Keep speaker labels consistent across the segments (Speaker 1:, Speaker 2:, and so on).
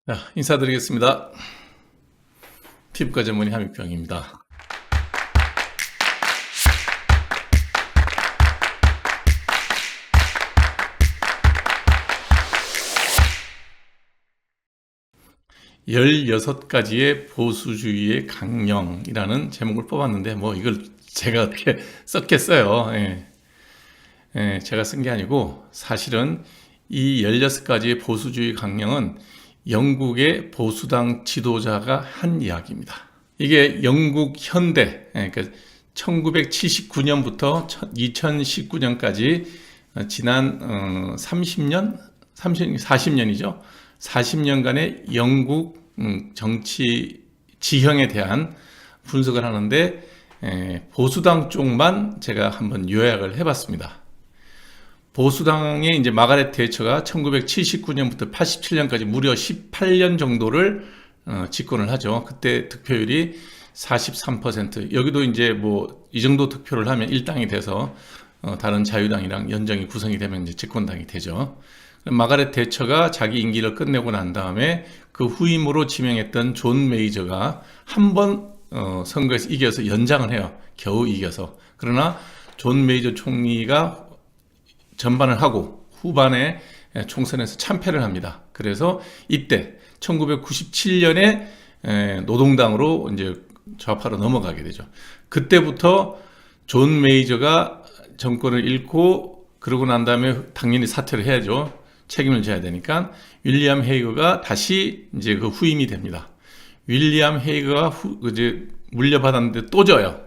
Speaker 1: 자, 인사드리겠습니다. 피부과 전문의 함익병입니다. (16가지의) 보수주의의 강령이라는 제목을 뽑았는데 이걸 제가 어떻게 썼겠어요. 제가 쓴 게 아니고 사실은 이 16가지의 보수주의 강령은 영국의 보수당 지도자가 한 이야기입니다. 이게 영국 현대, 그러니까 1979년부터 2019년까지 지난 40년이죠. 40년간의 영국 정치 지형에 대한 분석을 하는데 보수당 쪽만 제가 한번 요약을 해봤습니다. 보수당의 이제 마가렛 대처가 1979년부터 87년까지 무려 18년 정도를 집권을 하죠. 그때 득표율이 43%. 여기도 이제 이 정도 득표를 하면 일당이 돼서 다른 자유당이랑 연정이 구성이 되면 이제 집권당이 되죠. 마가렛 대처가 자기 임기를 끝내고 난 다음에 그 후임으로 지명했던 존 메이저가 한 번 선거에서 이겨서 연장을 해요. 겨우 이겨서. 그러나 존 메이저 총리가 전반을 하고 후반에 총선에서 참패를 합니다. 그래서 이때 1997년에 노동당으로 이제 좌파로 넘어가게 되죠. 그때부터 존 메이저가 정권을 잃고 그러고 난 다음에 당연히 사퇴를 해야죠. 책임을 져야 되니까 윌리엄 헤이거가 다시 이제 그 후임이 됩니다. 윌리엄 헤이거가 이제 물려받았는데 또 져요.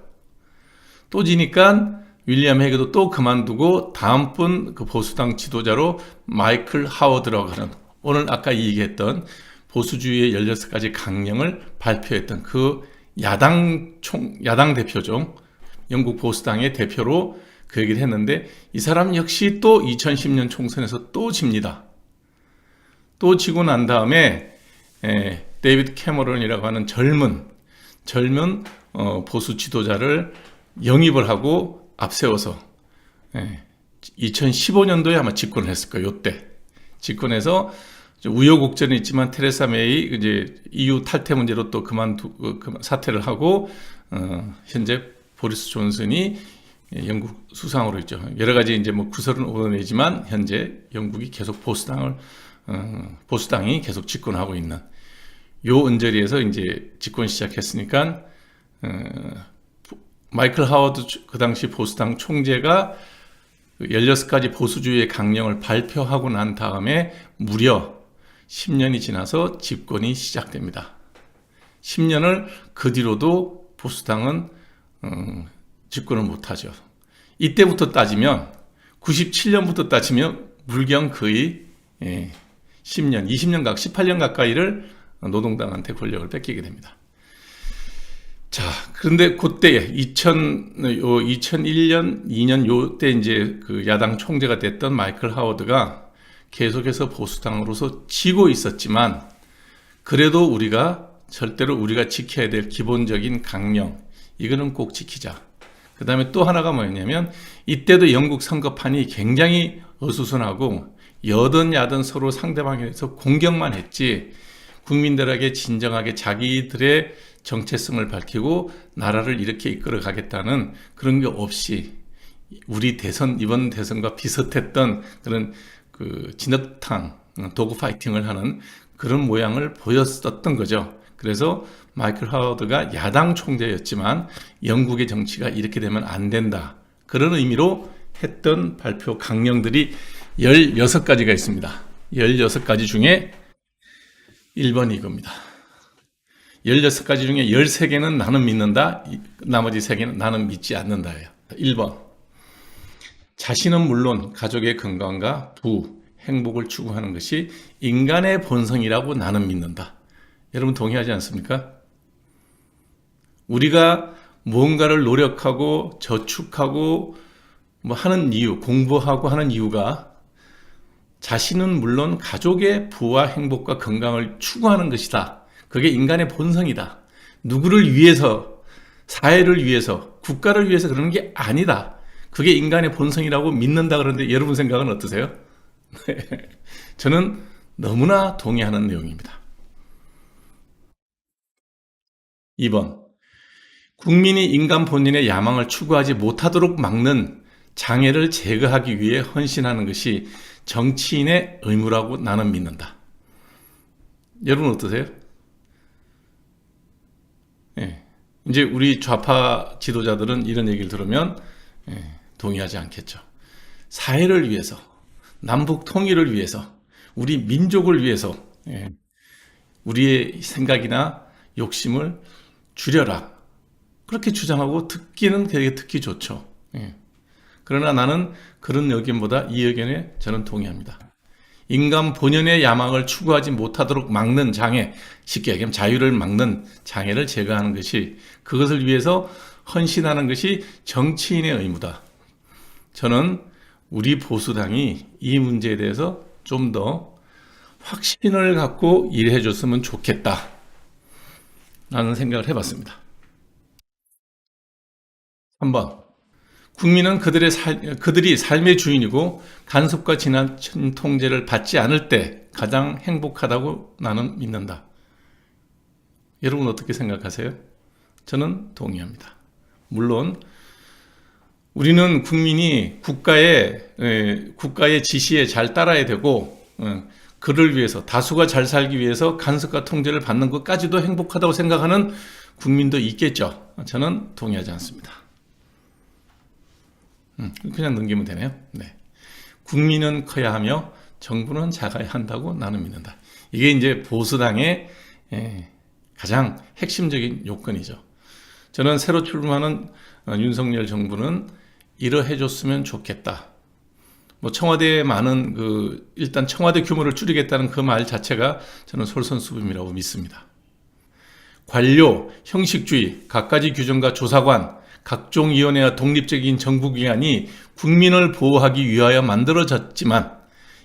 Speaker 1: 또 지니까 윌리엄 헤이거도 또 그만두고 다음 분 그 보수당 지도자로 마이클 하워드라고 하는 오늘 아까 얘기했던 보수주의의 16가지 강령을 발표했던 그 야당 대표죠. 영국 보수당의 대표로 그 얘기를 했는데 이 사람 역시 또 2010년 총선에서 또 집니다. 또 지고 난 다음에 데이비드 캐머런이라고 하는 젊은 보수 지도자를 영입을 하고 앞세워서 2015년도에 아마 집권을 했을 거예요. 이때 집권해서 우여곡절은 있지만 테레사 메이 이제 EU 탈퇴 문제로 또 사퇴를 하고 현재 보리스 존슨이 영국 수상으로 있죠. 여러 가지 이제 구설은 오르내지만 현재 영국이 계속 보수당이 계속 집권하고 있는 요 언저리에서 이제 집권 시작했으니까 마이클 하워드 그 당시 보수당 총재가 16가지 보수주의의 강령을 발표하고 난 다음에 무려 10년이 지나서 집권이 시작됩니다. 10년을 그 뒤로도 보수당은 집권을 못하죠. 이때부터 따지면 97년부터 따지면 물경 거의 10년, 20년 18년 가까이를 노동당한테 권력을 뺏기게 됩니다. 자, 그런데 그때 2001년, 2년 요때 이제 그 야당 총재가 됐던 마이클 하워드가 계속해서 보수당으로서 지고 있었지만 그래도 절대로 우리가 지켜야 될 기본적인 강령, 이거는 꼭 지키자. 그 다음에 또 하나가 뭐였냐면 이때도 영국 선거판이 굉장히 어수선하고 여든 야든 서로 상대방에 대해서 공격만 했지 국민들에게 진정하게 자기들의 정체성을 밝히고 나라를 이렇게 이끌어 가겠다는 그런 게 없이 이번 대선과 비슷했던 그런 그 진흙탕 도구 파이팅을 하는 그런 모양을 보였었던 거죠. 그래서 마이클 하워드가 야당 총재였지만 영국의 정치가 이렇게 되면 안 된다. 그런 의미로 했던 발표 강령들이 16가지가 있습니다. 16가지 중에 1번이 이겁니다. 16가지 중에 13개는 나는 믿는다. 나머지 3개는 나는 믿지 않는다예요. 1번. 자신은 물론 가족의 건강과 행복을 추구하는 것이 인간의 본성이라고 나는 믿는다. 여러분 동의하지 않습니까? 우리가 무언가를 노력하고 저축하고 하는 이유, 공부하고 하는 이유가 자신은 물론 가족의 부와 행복과 건강을 추구하는 것이다. 그게 인간의 본성이다. 누구를 위해서, 사회를 위해서, 국가를 위해서 그러는 게 아니다. 그게 인간의 본성이라고 믿는다 그러는데 여러분 생각은 어떠세요? 저는 너무나 동의하는 내용입니다. 2번, 국민이 인간 본인의 야망을 추구하지 못하도록 막는 장애를 제거하기 위해 헌신하는 것이 정치인의 의무라고 나는 믿는다. 여러분 어떠세요? 예. 이제 우리 좌파 지도자들은 이런 얘기를 들으면 동의하지 않겠죠. 사회를 위해서, 남북 통일을 위해서, 우리 민족을 위해서 우리의 생각이나 욕심을 줄여라. 그렇게 주장하고 듣기는 되게 듣기 좋죠. 그러나 나는 그런 의견보다 이 의견에 저는 동의합니다. 인간 본연의 야망을 추구하지 못하도록 막는 장애, 쉽게 얘기하면 자유를 막는 장애를 제거하는 것이, 그것을 위해서 헌신하는 것이 정치인의 의무다. 저는 우리 보수당이 이 문제에 대해서 좀 더 확신을 갖고 일해 줬으면 좋겠다 라는 생각을 해봤습니다. 3번, 국민은 그들이 삶의 주인이고 간섭과 지나친 통제를 받지 않을 때 가장 행복하다고 나는 믿는다. 여러분 어떻게 생각하세요? 저는 동의합니다. 물론 우리는 국민이 국가의 지시에 잘 따라야 되고, 그를 위해서, 다수가 잘 살기 위해서 간섭과 통제를 받는 것까지도 행복하다고 생각하는 국민도 있겠죠. 저는 동의하지 않습니다. 그냥 넘기면 되네요. 네. 국민은 커야 하며 정부는 작아야 한다고 나는 믿는다. 이게 이제 보수당의 가장 핵심적인 요건이죠. 저는 새로 출범하는 윤석열 정부는 이러해 줬으면 좋겠다. 뭐 청와대에 많은 일단 청와대 규모를 줄이겠다는 그 말 자체가 저는 솔선수범이라고 믿습니다. 관료, 형식주의, 갖가지 규정과 조사관, 각종 위원회와 독립적인 정부기관이 국민을 보호하기 위하여 만들어졌지만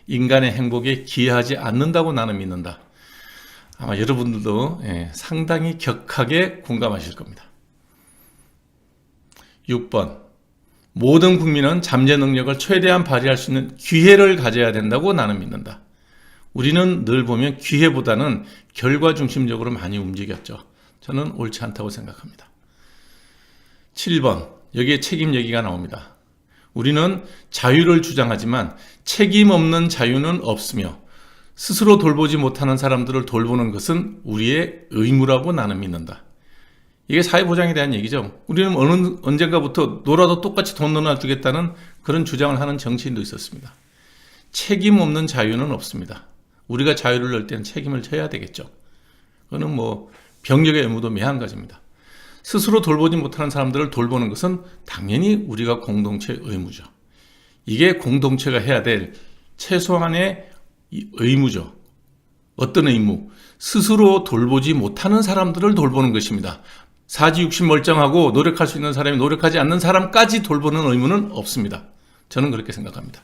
Speaker 1: 인간의 행복에 기여하지 않는다고 나는 믿는다. 아마 여러분들도 상당히 격하게 공감하실 겁니다. 6번, 모든 국민은 잠재 능력을 최대한 발휘할 수 있는 기회를 가져야 된다고 나는 믿는다. 우리는 늘 보면 기회보다는 결과 중심적으로 많이 움직였죠. 저는 옳지 않다고 생각합니다. 7번, 여기에 책임 얘기가 나옵니다. 우리는 자유를 주장하지만 책임 없는 자유는 없으며 스스로 돌보지 못하는 사람들을 돌보는 것은 우리의 의무라고 나는 믿는다. 이게 사회보장에 대한 얘기죠. 우리는 언젠가부터 놀아도 똑같이 돈 넣어주겠다는 그런 주장을 하는 정치인도 있었습니다. 책임 없는 자유는 없습니다. 우리가 자유를 넣을 때는 책임을 져야 되겠죠. 그거는 뭐 병력의 의무도 매한가지입니다. 스스로 돌보지 못하는 사람들을 돌보는 것은 당연히 우리가 공동체의 의무죠. 이게 공동체가 해야 될 최소한의 의무죠. 어떤 의무? 스스로 돌보지 못하는 사람들을 돌보는 것입니다. 사지육신 멀쩡하고 노력할 수 있는 사람이 노력하지 않는 사람까지 돌보는 의무는 없습니다. 저는 그렇게 생각합니다.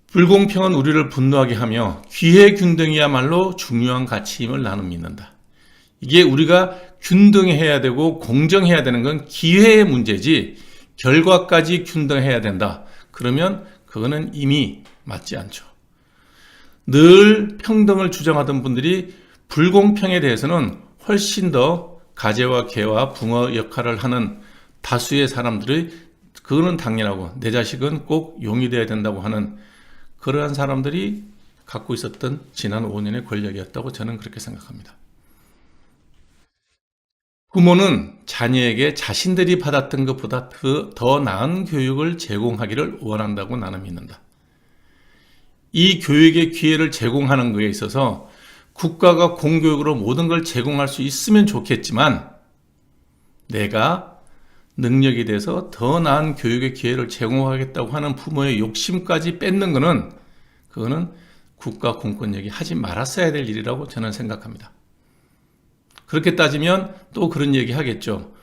Speaker 1: 불공평은 우리를 분노하게 하며 기회균등이야말로 중요한 가치임을 나는 믿는다. 이게 우리가 균등해야 되고 공정해야 되는 건 기회의 문제지 결과까지 균등해야 된다. 그러면 그거는 이미 맞지 않죠. 늘 평등을 주장하던 분들이 불공평에 대해서는 훨씬 더 가재와 개와 붕어 역할을 하는 다수의 사람들이, 그거는 당연하고 내 자식은 꼭 용이 돼야 된다고 하는 그러한 사람들이 갖고 있었던 지난 5년의 권력이었다고 저는 그렇게 생각합니다. 부모는 자녀에게 자신들이 받았던 것보다 더 나은 교육을 제공하기를 원한다고 나는 믿는다. 이 교육의 기회를 제공하는 것에 있어서 국가가 공교육으로 모든 걸 제공할 수 있으면 좋겠지만 내가 능력이 돼서 더 나은 교육의 기회를 제공하겠다고 하는 부모의 욕심까지 뺏는 것은 그거는 국가 공권력이 하지 말았어야 될 일이라고 저는 생각합니다. 그렇게 따지면 또 그런 얘기 하겠죠.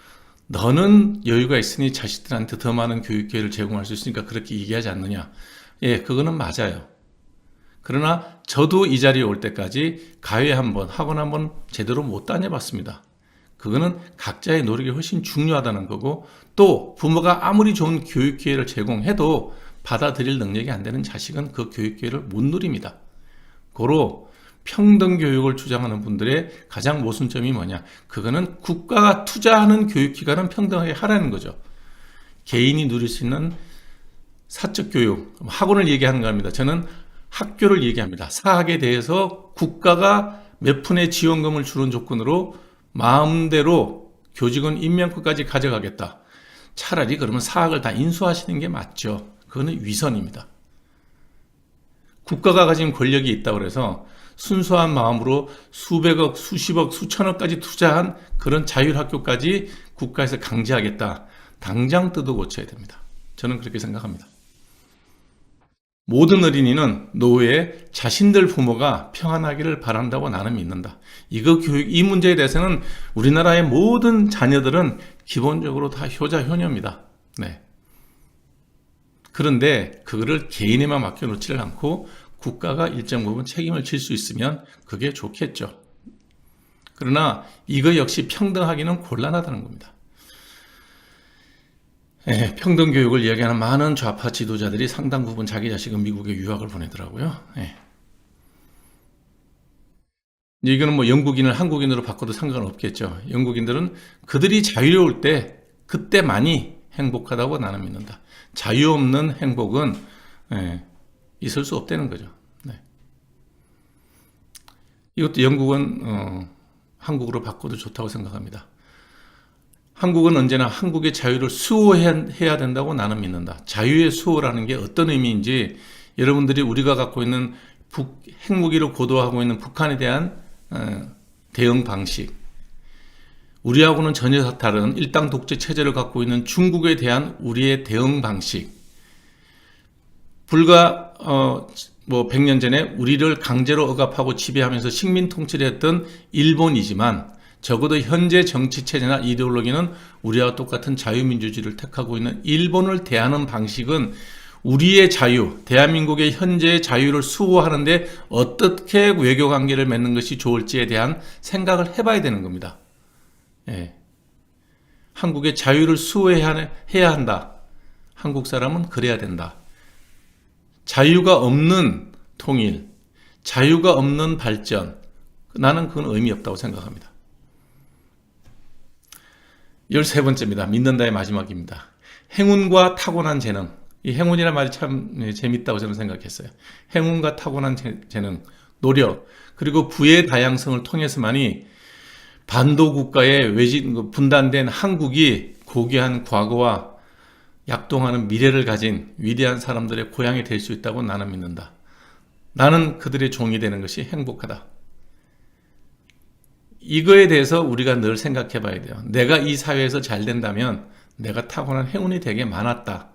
Speaker 1: 너는 여유가 있으니 자식들한테 더 많은 교육 기회를 제공할 수 있으니까 그렇게 얘기하지 않느냐. 예, 그거는 맞아요. 그러나 저도 이 자리에 올 때까지 가회 한번, 학원 한번 제대로 못 다녀봤습니다. 그거는 각자의 노력이 훨씬 중요하다는 거고, 또 부모가 아무리 좋은 교육 기회를 제공해도 받아들일 능력이 안 되는 자식은 그 교육 기회를 못 누립니다. 고로 평등 교육을 주장하는 분들의 가장 모순점이 뭐냐? 그거는 국가가 투자하는 교육기관은 평등하게 하라는 거죠. 개인이 누릴 수 있는 사적 교육, 학원을 얘기하는 겁니다. 저는 학교를 얘기합니다. 사학에 대해서 국가가 몇 푼의 지원금을 주는 조건으로 마음대로 교직원 임명권까지 가져가겠다. 차라리 그러면 사학을 다 인수하시는 게 맞죠. 그거는 위선입니다. 국가가 가진 권력이 있다고 해서 순수한 마음으로 수백억, 수십억, 수천억까지 투자한 그런 자율학교까지 국가에서 강제하겠다. 당장 뜯어 고쳐야 됩니다. 저는 그렇게 생각합니다. 모든 어린이는 노후에 자신들 부모가 평안하기를 바란다고 나는 믿는다. 이 문제에 대해서는 우리나라의 모든 자녀들은 기본적으로 다 효자, 효녀입니다. 네. 그런데 그거를 개인에만 맡겨놓지를 않고 국가가 일정 부분 책임을 질 수 있으면 그게 좋겠죠. 그러나 이거 역시 평등하기는 곤란하다는 겁니다. 평등교육을 이야기하는 많은 좌파 지도자들이 상당 부분 자기 자식은 미국에 유학을 보내더라고요. 이거는 뭐 영국인을 한국인으로 바꿔도 상관은 없겠죠. 영국인들은 그들이 자유로울 때 그때만이 행복하다고 나는 믿는다. 자유 없는 행복은 있을 수 없다는 거죠. 이것도 영국은 한국으로 바꿔도 좋다고 생각합니다. 한국은 언제나 한국의 자유를 수호해야 된다고 나는 믿는다. 자유의 수호라는 게 어떤 의미인지 여러분들이 우리가 갖고 있는 핵무기를 고도화하고 있는 북한에 대한 대응 방식, 우리하고는 전혀 다른 일당 독재 체제를 갖고 있는 중국에 대한 우리의 대응 방식, 불과 100년 전에 우리를 강제로 억압하고 지배하면서 식민 통치를 했던 일본이지만 적어도 현재 정치 체제나 이데올로기는 우리와 똑같은 자유민주주의를 택하고 있는 일본을 대하는 방식은 우리의 자유, 대한민국의 현재의 자유를 수호하는데 어떻게 외교관계를 맺는 것이 좋을지에 대한 생각을 해봐야 되는 겁니다. 한국의 자유를 수호해야 한다. 한국 사람은 그래야 된다. 자유가 없는 통일, 자유가 없는 발전, 나는 그건 의미 없다고 생각합니다. 13번째입니다. 믿는다의 마지막입니다. 행운과 타고난 재능. 이 행운이라는 말이 참 재밌다고 저는 생각했어요. 행운과 타고난 재능, 노력, 그리고 부의 다양성을 통해서만이 반도 국가의 분단된 한국이 고귀한 과거와 약동하는 미래를 가진 위대한 사람들의 고향이 될 수 있다고 나는 믿는다. 나는 그들의 종이 되는 것이 행복하다. 이거에 대해서 우리가 늘 생각해 봐야 돼요. 내가 이 사회에서 잘 된다면 내가 타고난 행운이 되게 많았다.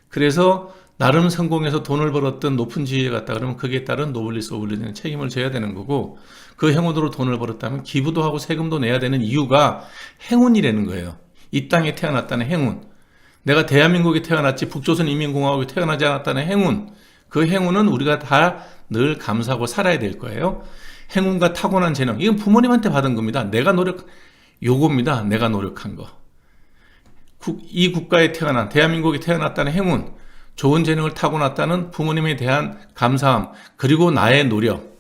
Speaker 1: 그래서 나름 성공해서 돈을 벌었던 높은 지위에 갔다 그러면 거기에 따른 노블리스 오블리주는 책임을 져야 되는 거고, 그 행운으로 돈을 벌었다면 기부도 하고 세금도 내야 되는 이유가 행운이라는 거예요. 이 땅에 태어났다는 행운. 내가 대한민국에 태어났지 북조선 인민공화국에 태어나지 않았다는 행운. 그 행운은 우리가 다 늘 감사하고 살아야 될 거예요. 행운과 타고난 재능, 이건 부모님한테 받은 겁니다. 요겁니다. 내가 노력한 거. 이 국가에 태어난, 대한민국에 태어났다는 행운, 좋은 재능을 타고났다는 부모님에 대한 감사함, 그리고 나의 노력,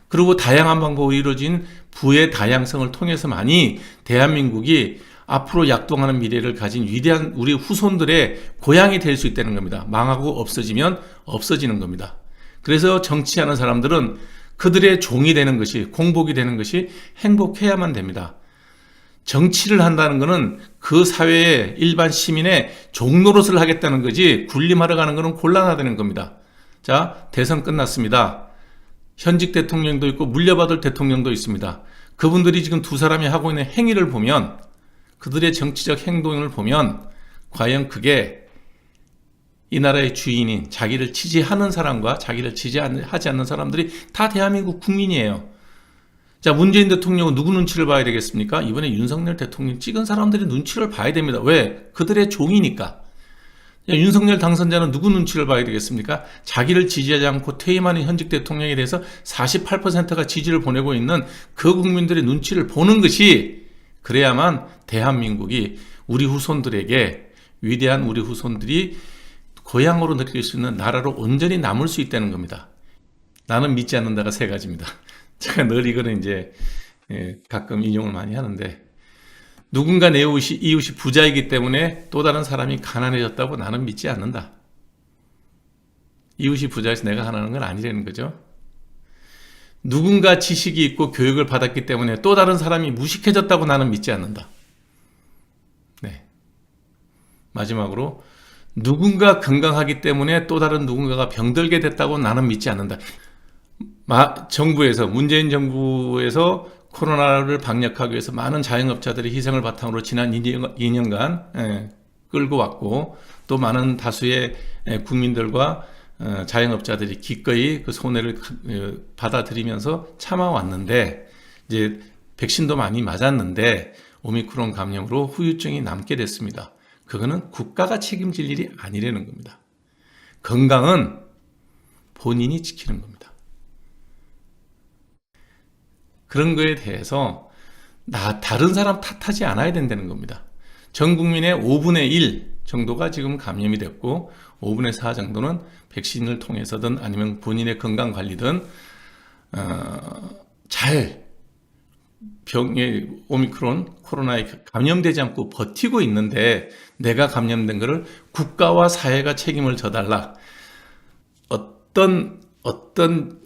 Speaker 1: 그리고 다양한 방법으로 이루어진 부의 다양성을 통해서만이 대한민국이 앞으로 약동하는 미래를 가진 위대한 우리 후손들의 고향이 될 수 있다는 겁니다. 망하고 없어지면 없어지는 겁니다. 그래서 정치하는 사람들은 그들의 종이 되는 것이, 공복이 되는 것이 행복해야만 됩니다. 정치를 한다는 것은 그 사회의 일반 시민의 종노릇을 하겠다는 거지, 군림하러 가는 것은 곤란하다는 겁니다. 자, 대선 끝났습니다. 현직 대통령도 있고 물려받을 대통령도 있습니다. 그분들이 지금 두 사람이 하고 있는 행위를 보면, 그들의 정치적 행동을 보면 과연 그게 이 나라의 주인인 자기를 지지하는 사람과 자기를 지지하지 않는 사람들이 다 대한민국 국민이에요. 자, 문재인 대통령은 누구 눈치를 봐야 되겠습니까? 이번에 윤석열 대통령 찍은 사람들이 눈치를 봐야 됩니다. 왜? 그들의 종이니까. 자, 윤석열 당선자는 누구 눈치를 봐야 되겠습니까? 자기를 지지하지 않고 퇴임하는 현직 대통령에 대해서 48%가 지지를 보내고 있는 그 국민들의 눈치를 보는 것이, 그래야만 대한민국이 우리 후손들에게, 위대한 우리 후손들이 고향으로 느낄 수 있는 나라로 온전히 남을 수 있다는 겁니다. 나는 믿지 않는다가 세 가지입니다. 제가 늘 이거는 이제 가끔 인용을 많이 하는데, 누군가 내 이웃이 부자이기 때문에 또 다른 사람이 가난해졌다고 나는 믿지 않는다. 이웃이 부자여서 내가 가난한 건 아니라는 거죠. 누군가 지식이 있고 교육을 받았기 때문에 또 다른 사람이 무식해졌다고 나는 믿지 않는다. 네. 마지막으로, 누군가 건강하기 때문에 또 다른 누군가가 병들게 됐다고 나는 믿지 않는다. 정부에서, 문재인 정부에서 코로나를 방역하기 위해서 많은 자영업자들이 희생을 바탕으로 지난 2년간 끌고 왔고, 또 많은 다수의 국민들과 자영업자들이 기꺼이 그 손해를 받아들이면서 참아왔는데, 이제 백신도 많이 맞았는데 오미크론 감염으로 후유증이 남게 됐습니다. 그거는 국가가 책임질 일이 아니라는 겁니다. 건강은 본인이 지키는 겁니다. 그런 거에 대해서 다른 사람 탓하지 않아야 된다는 겁니다. 전 국민의 5분의 1 정도가 지금 감염이 됐고, 5분의 4 정도는 백신을 통해서든 아니면 본인의 건강 관리든 잘 오미크론 코로나에 감염되지 않고 버티고 있는데, 내가 감염된 것을 국가와 사회가 책임을 져달라. 어떤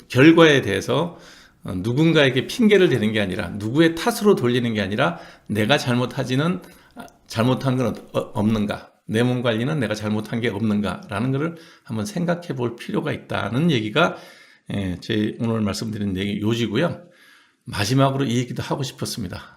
Speaker 1: 결과에 대해서 누군가에게 핑계를 대는 게 아니라, 누구의 탓으로 돌리는 게 아니라, 내가 잘못한 건 없는가, 내 몸 관리는 내가 잘못한 게 없는가라는 것을 한번 생각해 볼 필요가 있다는 얘기가 제 오늘 말씀드린 얘기 요지고요. 마지막으로 이 얘기도 하고 싶었습니다.